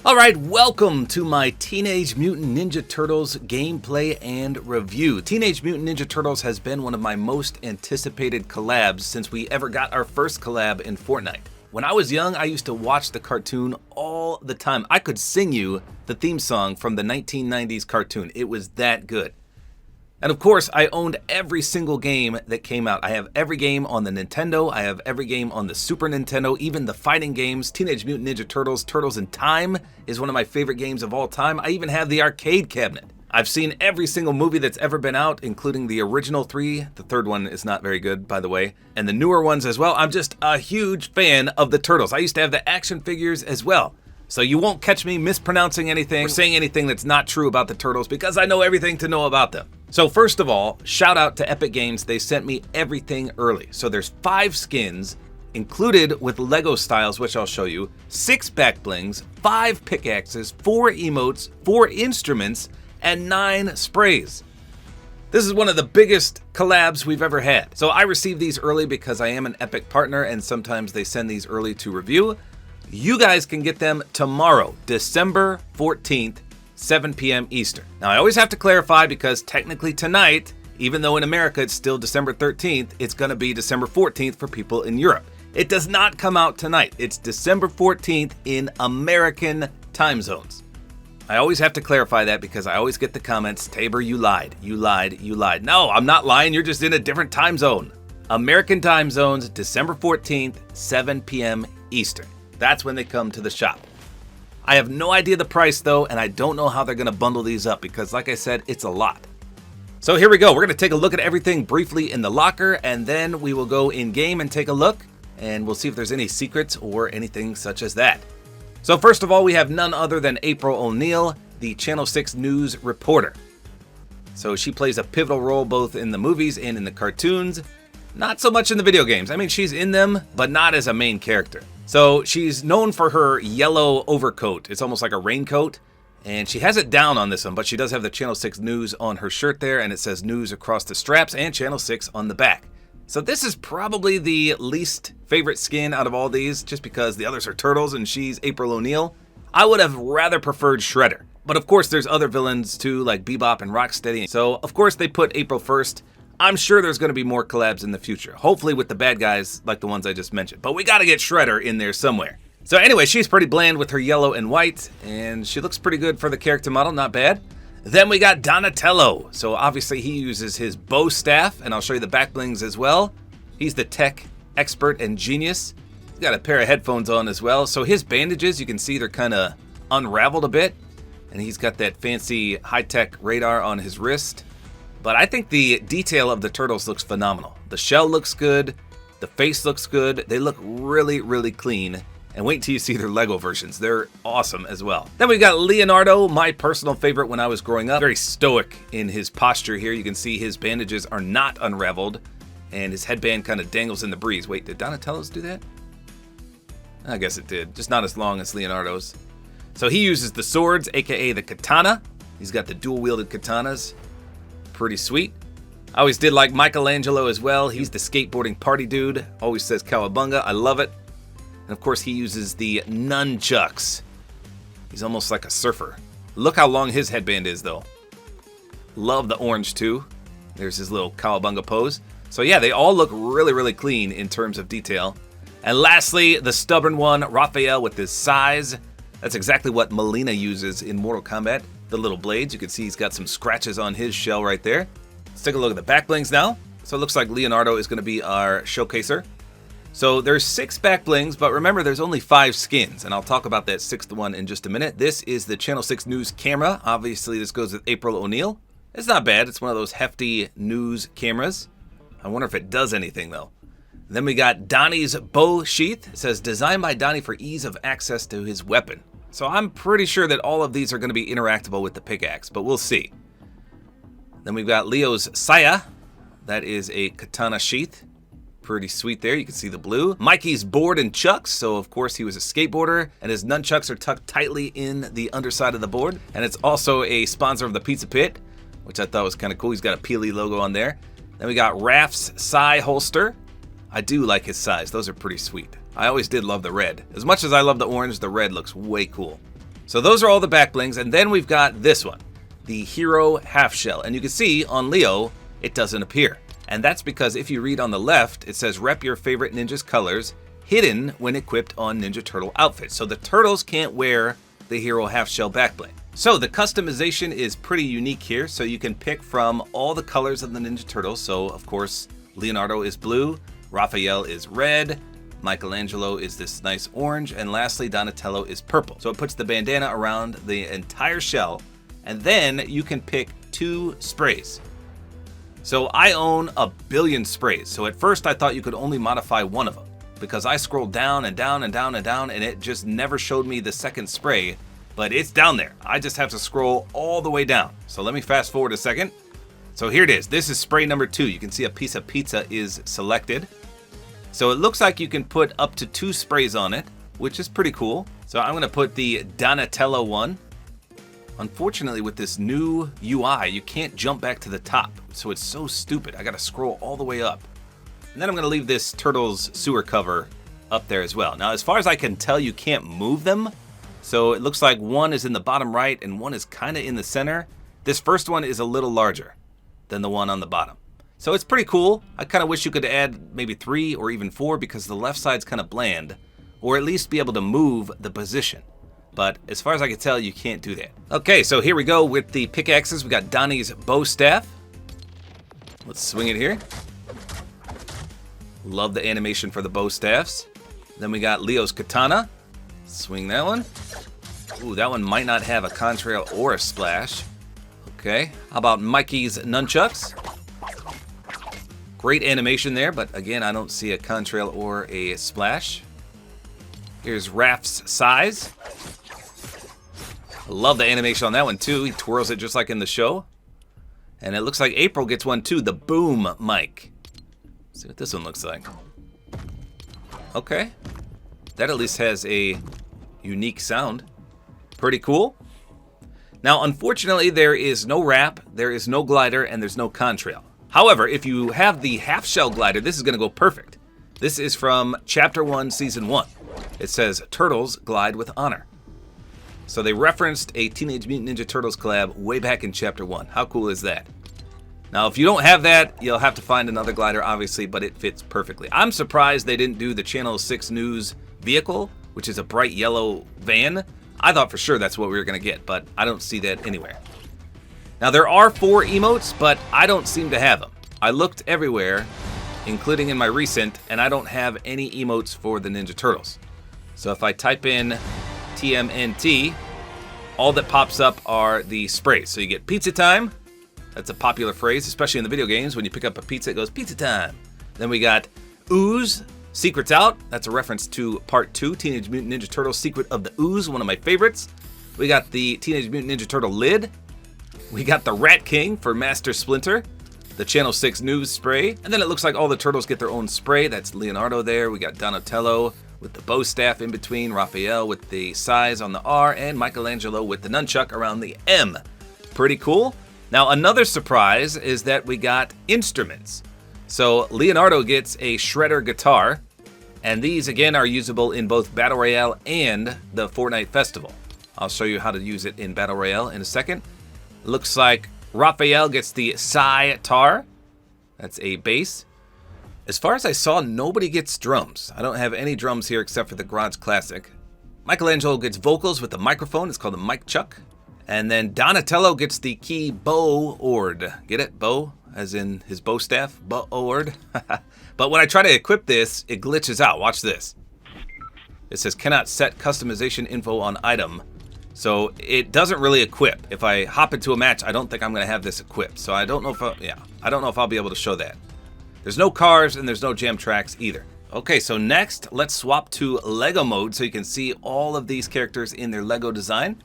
Alright, welcome to my Teenage Mutant Ninja Turtles gameplay and review. Teenage Mutant Ninja Turtles has been one of my most anticipated collabs since we ever got our first collab in Fortnite. When I was young, I used to watch the cartoon all the time. I could sing you the theme song from the 1990s cartoon. It was that good. And of course, I owned every single game that came out. I have every game on the Nintendo, I have every game on the Super Nintendo, even the fighting games. Teenage Mutant Ninja Turtles, Turtles in Time is one of my favorite games of all time. I even have the arcade cabinet. I've seen every single movie that's ever been out, including the original three. The third one is not very good, by the way. And the newer ones as well. I'm just a huge fan of the Turtles. I used to have the action figures as well. So you won't catch me mispronouncing anything or saying anything that's not true about the Turtles because I know everything to know about them. So first of all, shout out to Epic Games. They sent me everything early. So there's 5 skins included with Lego styles, which I'll show you, 6 back blings, 5 pickaxes, 4 emotes, 4 instruments, and 9 sprays. This is one of the biggest collabs we've ever had. So I received these early because I am an Epic partner and sometimes they send these early to review. You guys can get them tomorrow, December 14th, 7 p.m. Eastern. Now, I always have to clarify because technically tonight, even though in America it's still December 13th, it's going to be December 14th for people in Europe. It does not come out tonight. It's December 14th in American time zones. I always have to clarify that because I always get the comments, Tabor, you lied, you lied, you lied. No, I'm not lying. You're just in a different time zone. American time zones, December 14th, 7 p.m. Eastern. That's when they come to the shop. I have no idea the price though, and I don't know how they're gonna bundle these up because like I said, it's a lot. So here we go. We're gonna take a look at everything briefly in the locker and then we will go in game and take a look and we'll see if there's any secrets or anything such as that. So first of all, we have none other than April O'Neil, the Channel 6 news reporter. So she plays a pivotal role both in the movies and in the cartoons. Not so much in the video games. I mean, she's in them, but not as a main character. So she's known for her yellow overcoat. It's almost like a raincoat. And she has it down on this one, but she does have the Channel 6 news on her shirt there, and it says news across the straps and Channel 6 on the back. So this is probably the least favorite skin out of all these, just because the others are turtles and she's April O'Neil. I would have rather preferred Shredder. But of course there's other villains too, like Bebop and Rocksteady. So of course they put April first. I'm sure there's going to be more collabs in the future, hopefully with the bad guys like the ones I just mentioned. But we got to get Shredder in there somewhere. So anyway, she's pretty bland with her yellow and white, and she looks pretty good for the character model, not bad. Then we got Donatello. So obviously he uses his bow staff, and I'll show you the back blings as well. He's the tech expert and genius. He's got a pair of headphones on as well. So his bandages, you can see they're kind of unraveled a bit, and he's got that fancy high-tech radar on his wrist. But I think the detail of the turtles looks phenomenal. The shell looks good, the face looks good, they look really, really clean. And wait till you see their Lego versions, they're awesome as well. Then we got Leonardo, my personal favorite when I was growing up. Very stoic in his posture here. You can see his bandages are not unraveled, and his headband kind of dangles in the breeze. Wait, did Donatello's do that? I guess it did, just not as long as Leonardo's. So he uses the swords, aka the katana. He's got the dual-wielded katanas. Pretty sweet. I always did like Michelangelo as well. He's the skateboarding party dude. Always says cowabunga. I love it. And of course he uses the nunchucks. He's almost like a surfer. Look how long his headband is though. Love the orange too. There's his little cowabunga pose. So yeah, they all look really, really clean in terms of detail. And lastly, the stubborn one, Raphael with his size. That's exactly what Melina uses in Mortal Kombat. The little blades, you can see he's got some scratches on his shell right there. Let's take a look at the back blings now. So it looks like Leonardo is going to be our showcaser. So there's 6 back blings, but remember there's only 5 skins, and I'll talk about that 6th one in just a minute. This is the Channel 6 news camera. Obviously this goes with April O'Neil. It's not bad, it's one of those hefty news cameras. I wonder if it does anything though. Then we got Donnie's bow sheath. It says designed by Donnie for ease of access to his weapon. So I'm pretty sure that all of these are going to be interactable with the pickaxe, but we'll see. Then we've got Leo's saya. That is a katana sheath. Pretty sweet there. You can see the blue. Mikey's board and chucks. So of course he was a skateboarder and his nunchucks are tucked tightly in the underside of the board. And it's also a sponsor of the Pizza Pit, which I thought was kind of cool. He's got a Peely logo on there. Then we got Raph's sai holster. I do like his size. Those are pretty sweet. I always did love the red. As much as I love the orange, the red looks way cool. So those are all the back blings, and then we've got this one, the hero half shell. And you can see on Leo, it doesn't appear. And that's because if you read on the left, it says rep your favorite ninja's colors, hidden when equipped on Ninja Turtle outfits. So the turtles can't wear the hero half shell back bling. So the customization is pretty unique here. So you can pick from all the colors of the Ninja Turtles. So of course, Leonardo is blue, Raphael is red, Michelangelo is this nice orange, and lastly, Donatello is purple. So it puts the bandana around the entire shell, and then you can pick 2 sprays. So I own a billion sprays. So at first I thought you could only modify one of them, because I scrolled down and down and down and down, and it just never showed me the second spray, but it's down there. I just have to scroll all the way down. So let me fast forward a second. So here it is. This is spray number 2. You can see a piece of pizza is selected. So it looks like you can put up to 2 sprays on it, which is pretty cool. So I'm gonna put the Donatello one. Unfortunately, with this new UI, you can't jump back to the top. So it's so stupid. I gotta scroll all the way up. And then I'm gonna leave this Turtles sewer cover up there as well. Now, as far as I can tell, you can't move them. So it looks like one is in the bottom right and one is kinda in the center. This first one is a little larger than the one on the bottom. So it's pretty cool. I kind of wish you could add maybe 3 or even 4 because the left side's kind of bland, or at least be able to move the position. But as far as I can tell, you can't do that. Okay, so here we go with the pickaxes. We got Donnie's bow staff. Let's swing it here. Love the animation for the bow staffs. Then we got Leo's katana. Swing that one. Ooh, that one might not have a contrail or a splash. Okay, how about Mikey's nunchucks? Great animation there, but again, I don't see a contrail or a splash. Here's Raph's size. Love the animation on that one too. He twirls it just like in the show. And it looks like April gets one too, the boom mic. Let's see what this one looks like. Okay. That at least has a unique sound. Pretty cool. Now, unfortunately, there is no wrap, there is no glider, and there's no contrail. However, if you have the half-shell glider, this is going to go perfect. This is from Chapter 1, Season 1. It says, Turtles glide with honor. So they referenced a Teenage Mutant Ninja Turtles collab way back in Chapter 1. How cool is that? Now, if you don't have that, you'll have to find another glider, obviously, but it fits perfectly. I'm surprised they didn't do the Channel 6 News vehicle, which is a bright yellow van. I thought for sure that's what we were going to get, but I don't see that anywhere. Now, there are 4 emotes, but I don't seem to have them. I looked everywhere, including in my recent, and I don't have any emotes for the Ninja Turtles. So if I type in TMNT, all that pops up are the sprays. So you get pizza time. That's a popular phrase, especially in the video games. When you pick up a pizza, it goes pizza time. Then we got ooze, secrets out. That's a reference to Part 2, Teenage Mutant Ninja Turtles Secret of the Ooze, one of my favorites. We got the Teenage Mutant Ninja Turtle lid. We got the Rat King for Master Splinter, the Channel 6 News spray. And then it looks like all the turtles get their own spray. That's Leonardo there. We got Donatello with the bow staff in between, Raphael with the size on the R, and Michelangelo with the nunchuck around the M. Pretty cool. Now, another surprise is that we got instruments. So Leonardo gets a shredder guitar, and these again are usable in both Battle Royale and the Fortnite Festival. I'll show you how to use it in Battle Royale in a second. Looks like Raphael gets the sitar. That's a bass. As far as I saw, nobody gets drums. I don't have any drums here except for the Garage Classic. Michelangelo gets vocals with the microphone. It's called the mic chuck. And then Donatello gets the keyboard. Get it? Bow, as in his bow staff. Bow-ord. But when I try to equip this, it glitches out. Watch this. It says cannot set customization info on item. So it doesn't really equip. If I hop into a match, I don't think I'm going to have this equipped. So I don't know if I don't know if I'll be able to show that. There's no cars and there's no jam tracks either. Okay, so next, let's swap to Lego mode so you can see all of these characters in their Lego design.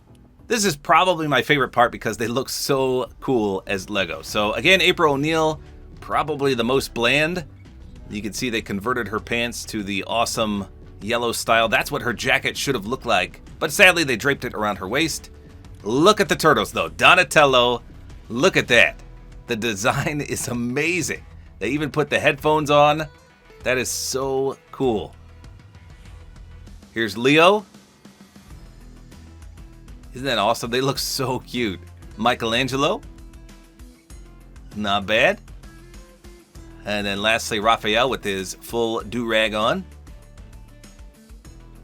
This is probably my favorite part because they look so cool as Lego. So again, April O'Neil, probably the most bland. You can see they converted her pants to the awesome yellow style. That's what her jacket should have looked like. But sadly, they draped it around her waist. Look at the turtles though. Donatello, look at that. The design is amazing. They even put the headphones on. That is so cool. Here's Leo. Isn't that awesome? They look so cute. Michelangelo. Not bad. And then lastly, Raphael with his full do-rag on.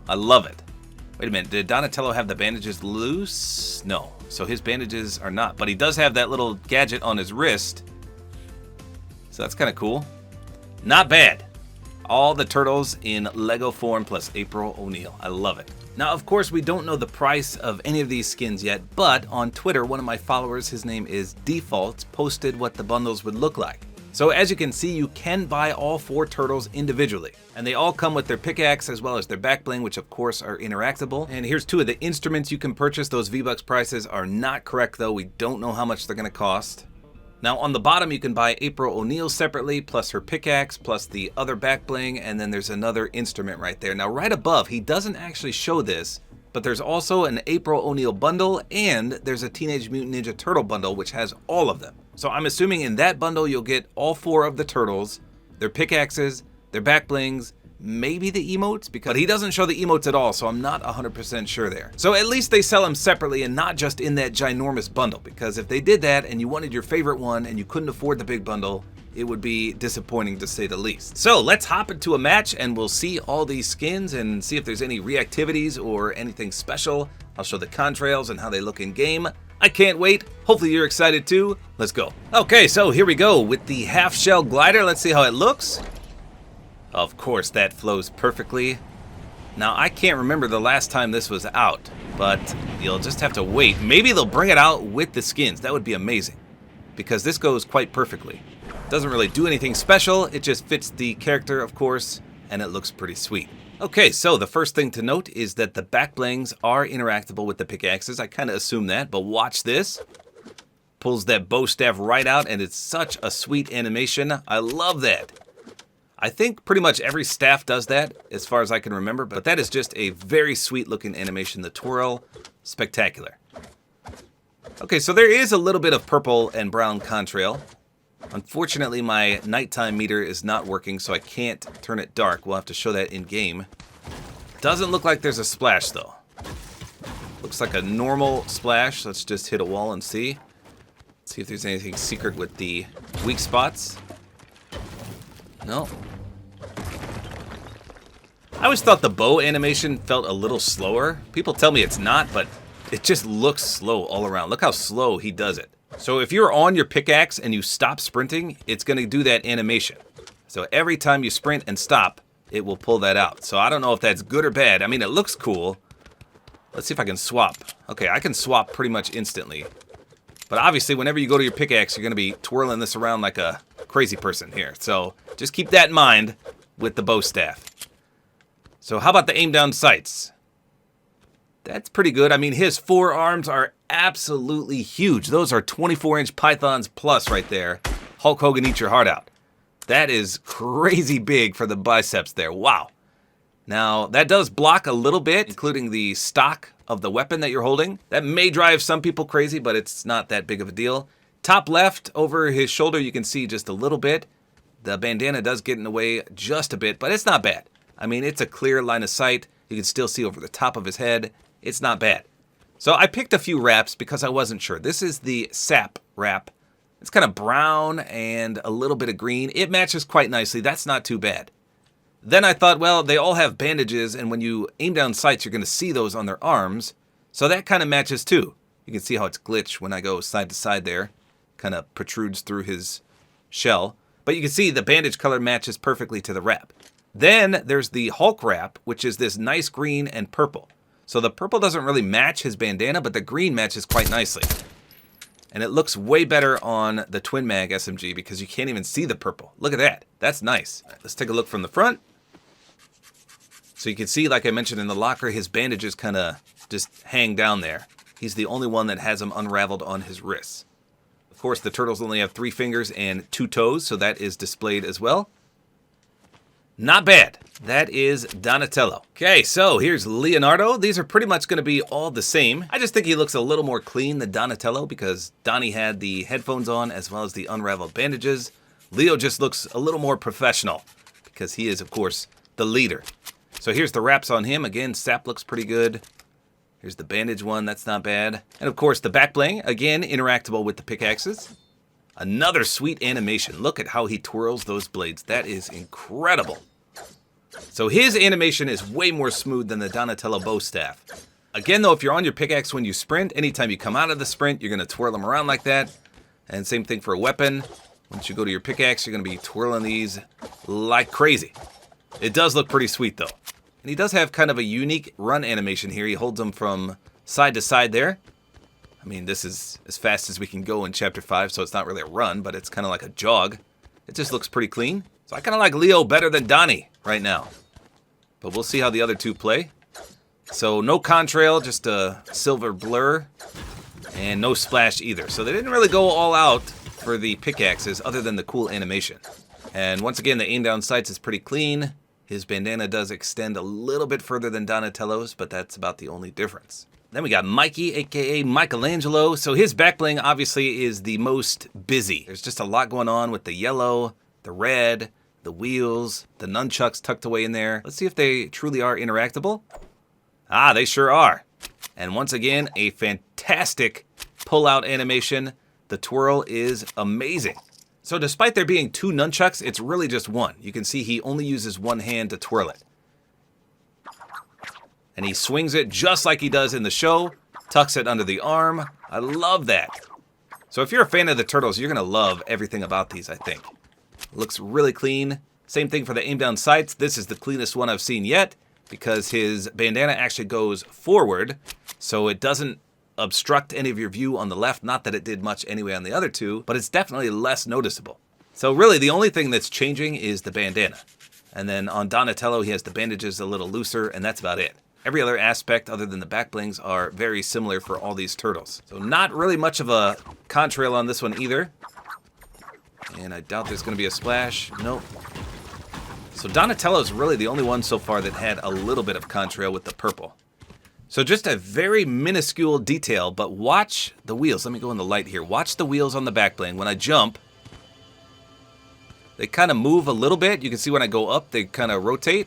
I love it. Wait a minute, did Donatello have the bandages loose? No, so his bandages are not. But he does have that little gadget on his wrist. So that's kind of cool. Not bad. All the turtles in Lego form plus April O'Neil. I love it. Now, of course, we don't know the price of any of these skins yet, but on Twitter, one of my followers, his name is Default, posted what the bundles would look like. So as you can see, you can buy all 4 turtles individually, and they all come with their pickaxe as well as their back bling, which of course are interactable. And here's 2 of the instruments you can purchase. Those V-Bucks prices are not correct though. We don't know how much they're gonna cost. Now on the bottom, you can buy April O'Neil separately, plus her pickaxe, plus the other back bling, and then there's another instrument right there. Now right above, he doesn't actually show this, but there's also an April O'Neil bundle, and there's a Teenage Mutant Ninja Turtle bundle, which has all of them. So I'm assuming in that bundle, you'll get all 4 of the turtles, their pickaxes, their back blings, maybe the emotes, but he doesn't show the emotes at all, so I'm not 100% sure there. So at least they sell them separately and not just in that ginormous bundle, because if they did that and you wanted your favorite one and you couldn't afford the big bundle, it would be disappointing to say the least. So let's hop into a match and we'll see all these skins and see if there's any reactivities or anything special. I'll show the contrails and how they look in game. I can't wait. Hopefully you're excited too. Let's go. Okay, so here we go with the half shell glider. Let's see how it looks. Of course, that flows perfectly. Now, I can't remember the last time this was out, but you'll just have to wait. Maybe they'll bring it out with the skins. That would be amazing, because this goes quite perfectly. Doesn't really do anything special. It just fits the character, of course, and it looks pretty sweet. Okay, so the first thing to note is that the back blings are interactable with the pickaxes. I kind of assumed that, but watch this. Pulls that bow staff right out, and it's such a sweet animation. I love that. I think pretty much every staff does that, as far as I can remember, but that is just a very sweet looking animation. The twirl, spectacular. Okay, so there is a little bit of purple and brown contrail. Unfortunately, my nighttime meter is not working, so I can't turn it dark. We'll have to show that in game. Doesn't look like there's a splash, though. Looks like a normal splash. Let's just hit a wall and see. See if there's anything secret with the weak spots. No. I always thought the bow animation felt a little slower. People tell me it's not, but it just looks slow all around. Look how slow he does it. So if you're on your pickaxe and you stop sprinting, it's going to do that animation. So every time you sprint and stop, it will pull that out. So I don't know if that's good or bad. I mean, it looks cool. Let's see if I can swap. Okay, I can swap pretty much instantly. But obviously, whenever you go to your pickaxe, you're going to be twirling this around like a crazy person here. So just keep that in mind with the bow staff. So how about the aim down sights? That's pretty good. I mean, his forearms are absolutely huge. Those are 24-inch pythons plus right there. Hulk Hogan, eat your heart out. That is crazy big for the biceps there. Wow. Now, that does block a little bit, including the stock of the weapon that you're holding. That may drive some people crazy, but it's not that big of a deal. Top left, over his shoulder, you can see just a little bit. The bandana does get in the way just a bit, but it's not bad. I mean, it's a clear line of sight. You can still see over the top of his head. It's not bad. So I picked a few wraps because I wasn't sure. This is the sap wrap. It's kind of brown and a little bit of green. It matches quite nicely. That's not too bad. Then I thought, well, they all have bandages, and when you aim down sights, you're going to see those on their arms. So that kind of matches too. You can see how it's glitched when I go side to side there. Kind of protrudes through his shell. But you can see the bandage color matches perfectly to the wrap. Then there's the Hulk wrap, which is this nice green and purple. So the purple doesn't really match his bandana, but the green matches quite nicely. And it looks way better on the Twin Mag SMG because you can't even see the purple. Look at that. That's nice. All right, let's take a look from the front. So you can see, like I mentioned in the locker, his bandages kind of just hang down there. He's the only one that has them unraveled on his wrists. Of course, the turtles only have 3 fingers and 2 toes, so that is displayed as well. Not bad. That is Donatello. Okay, so here's Leonardo. These are pretty much going to be all the same. I just think he looks a little more clean than Donatello because Donnie had the headphones on as well as the unraveled bandages. Leo just looks a little more professional because he is, of course, the leader. So here's the wraps on him. Again, sap looks pretty good. Here's the bandage one, that's not bad. And of course the back bling, again, interactable with the pickaxes. Another sweet animation. Look at how he twirls those blades. That is incredible. So his animation is way more smooth than the Donatello bow staff. Again though, if you're on your pickaxe when you sprint, anytime you come out of the sprint, you're going to twirl them around like that. And same thing for a weapon. Once you go to your pickaxe, you're going to be twirling these like crazy. It does look pretty sweet though. And he does have kind of a unique run animation here. He holds them from side to side there. I mean, this is as fast as we can go in Chapter 5, so it's not really a run, but it's kind of like a jog. It just looks pretty clean. So I kind of like Leo better than Donnie right now. But we'll see how the other two play. So no contrail, just a silver blur. And no splash either. So they didn't really go all out for the pickaxes other than the cool animation. And once again, the aim down sights is pretty clean. His bandana does extend a little bit further than Donatello's, but that's about the only difference. Then we got Mikey, aka Michelangelo. So his back bling obviously is the most busy. There's just a lot going on with the yellow, the red, the wheels, the nunchucks tucked away in there. Let's see if they truly are interactable. Ah, they sure are. And once again, a fantastic pull-out animation. The twirl is amazing. So despite there being two nunchucks, it's really just one. You can see he only uses one hand to twirl it. And he swings it just like he does in the show, tucks it under the arm. I love that. So if you're a fan of the turtles, you're going to love everything about these, I think. Looks really clean. Same thing for the aim down sights. This is the cleanest one I've seen yet because his bandana actually goes forward, so it doesn't obstruct any of your view on the left. Not that it did much anyway on the other two, but it's definitely less noticeable. So really the only thing that's changing is the bandana. And then on Donatello, he has the bandages a little looser, and that's about it. Every other aspect other than the back blings are very similar for all these turtles. So not really much of a contrail on this one either. And I doubt there's going to be a splash. Nope. So Donatello's really the only one so far that had a little bit of contrail with the purple. So just a very minuscule detail, but watch the wheels. Let me go in the light here. Watch the wheels on the back bling. When I jump, they kind of move a little bit. You can see when I go up, they kind of rotate.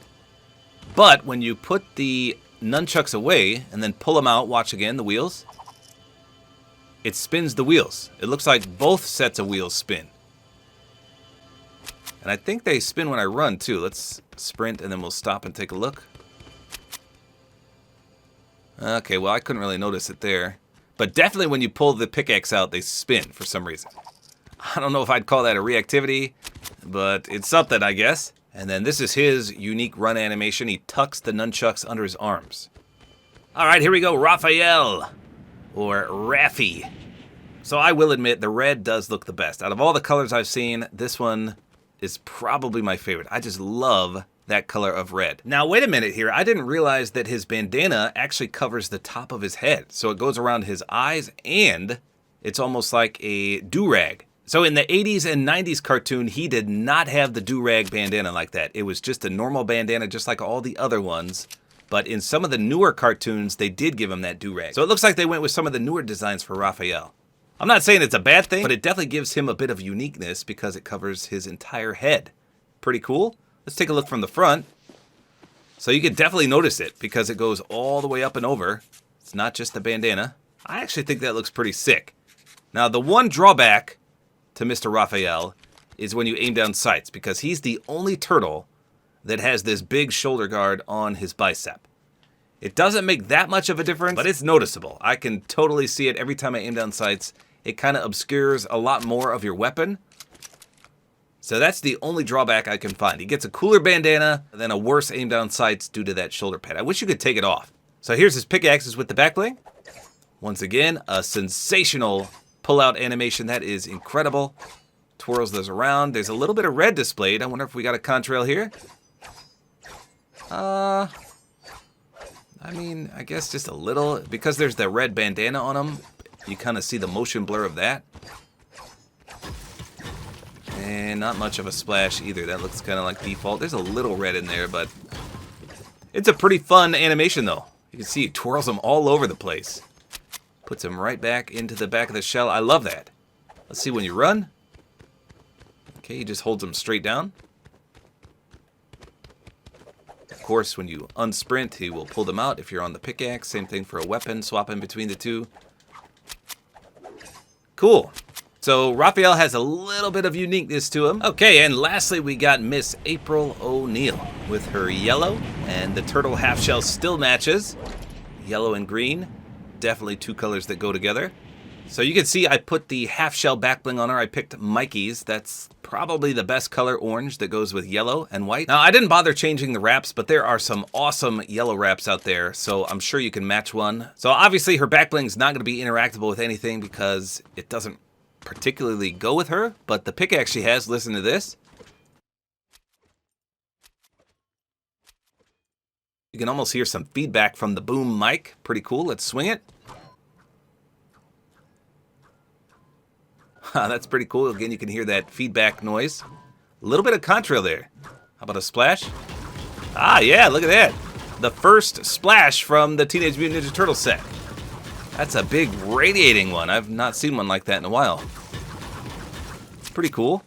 But when you put the nunchucks away and then pull them out, watch again the wheels. It spins the wheels. It looks like both sets of wheels spin. And I think they spin when I run too. Let's sprint and then we'll stop and take a look. Okay, well I couldn't really notice it there. But definitely when you pull the pickaxe out, they spin for some reason. I don't know if I'd call that a reactivity, but it's something, I guess. And then this is his unique run animation. He tucks the nunchucks under his arms. All right, here we go, Raphael, or Raffy. So I will admit, the red does look the best. Out of all the colors I've seen, this one is probably my favorite. I just love that color of red. Now, wait a minute here. I didn't realize that his bandana actually covers the top of his head. So it goes around his eyes, and it's almost like a do-rag. So in the 80s and 90s cartoon, he did not have the do-rag bandana like that. It was just a normal bandana, just like all the other ones. But in some of the newer cartoons, they did give him that do-rag. So it looks like they went with some of the newer designs for Raphael. I'm not saying it's a bad thing, but it definitely gives him a bit of uniqueness because it covers his entire head. Pretty cool. Let's take a look from the front. So you can definitely notice it because it goes all the way up and over. It's not just the bandana. I actually think that looks pretty sick. Now, the one drawback to Mr. Raphael is when you aim down sights, because he's the only turtle that has this big shoulder guard on his bicep. It doesn't make that much of a difference, but it's noticeable. I can totally see it every time I aim down sights. It kind of obscures a lot more of your weapon. So that's the only drawback I can find. He gets a cooler bandana, then a worse aim down sights due to that shoulder pad. I wish you could take it off. So here's his pickaxes with the back bling. Once again, a sensational pull-out animation. That is incredible. Twirls those around. There's a little bit of red displayed. I wonder if we got a contrail here. I mean, I guess just a little. Because there's the red bandana on him, you kind of see the motion blur of that. And not much of a splash either. That looks kind of like default. There's a little red in there, but it's a pretty fun animation, though. You can see it twirls them all over the place. Puts them right back into the back of the shell. I love that. Let's see when you run. Okay, he just holds them straight down. Of course, when you unsprint, he will pull them out if you're on the pickaxe. Same thing for a weapon, swapping between the two. Cool. So Raphael has a little bit of uniqueness to him. Okay, and lastly we got Miss April O'Neil with her yellow, and the turtle half shell still matches. Yellow and green, definitely two colors that go together. So you can see I put the half shell back bling on her. I picked Mikey's. That's probably the best color orange that goes with yellow and white. Now I didn't bother changing the wraps, but there are some awesome yellow wraps out there, so I'm sure you can match one. So obviously her back bling is not going to be interactable with anything because it doesn't particularly go with her, but the pickaxe she has, listen to this. You can almost hear some feedback from the boom mic. Pretty cool. Let's swing it. That's pretty cool. Again, you can hear that feedback noise. A little bit of contrail there. How about a splash? Ah, yeah, look at that. The first splash from the Teenage Mutant Ninja Turtles set. That's a big radiating one. I've not seen one like that in a while. It's pretty cool.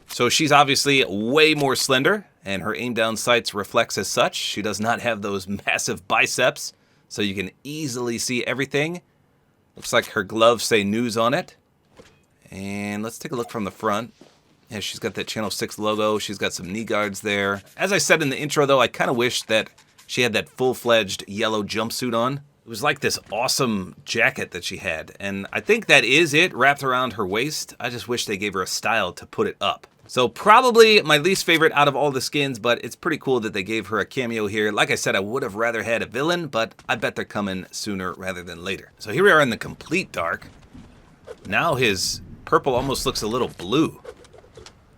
So she's obviously way more slender, and her aim down sights reflects as such. She does not have those massive biceps, so you can easily see everything. Looks like her gloves say news on it. And let's take a look from the front. Yeah, she's got that Channel 6 logo. She's got some knee guards there. As I said in the intro, though, I kind of wish that she had that full-fledged yellow jumpsuit on. It was like this awesome jacket that she had. And I think that is it wrapped around her waist. I just wish they gave her a style to put it up. So probably my least favorite out of all the skins, but it's pretty cool that they gave her a cameo here. Like I said, I would have rather had a villain, but I bet they're coming sooner rather than later. So here we are in the complete dark. Now his purple almost looks a little blue,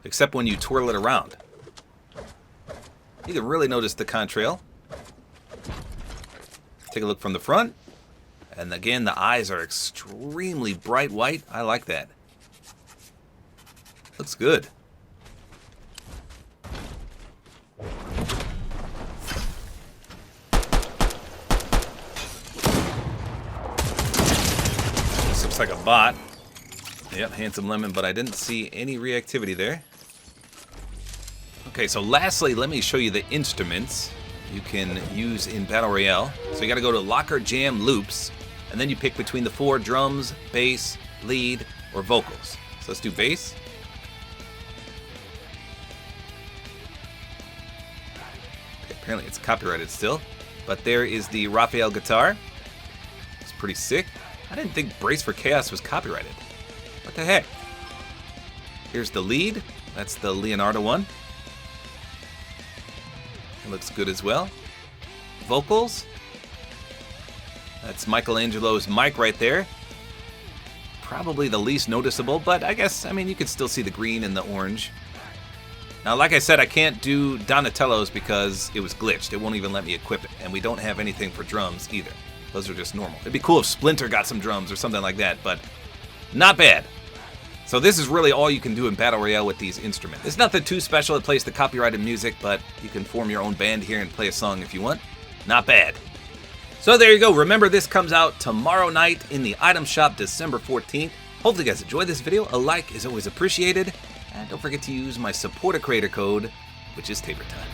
except when you twirl it around. You can really notice the contrail. Take a look from the front. And again, the eyes are extremely bright white. I like that. Looks good. This looks like a bot. Yep, Handsome Lemon, but I didn't see any reactivity there. Okay, so lastly, let me show you the instruments you can use in Battle Royale. So you gotta go to Locker Jam Loops, and then you pick between the 4 drums, bass, lead, or vocals. So let's do bass. Okay, apparently it's copyrighted still, but there is the Raphael guitar. It's pretty sick. I didn't think Brace for Chaos was copyrighted. What the heck? Here's the lead. That's the Leonardo one. It looks good as well. Vocals. That's Michelangelo's mic right there. Probably the least noticeable, but I guess, I mean, you can still see the green and the orange. Now, like I said, I can't do Donatello's because it was glitched. It won't even let me equip it. And we don't have anything for drums either. Those are just normal. It'd be cool if Splinter got some drums or something like that, but not bad. So this is really all you can do in Battle Royale with these instruments. It's nothing too special. It plays the copyrighted music, but you can form your own band here and play a song if you want. Not bad. So there you go. Remember, this comes out tomorrow night in the item shop, December 14th. Hopefully you guys enjoyed this video. A like is always appreciated. And don't forget to use my Support-A-Creator code, which is Tabor time.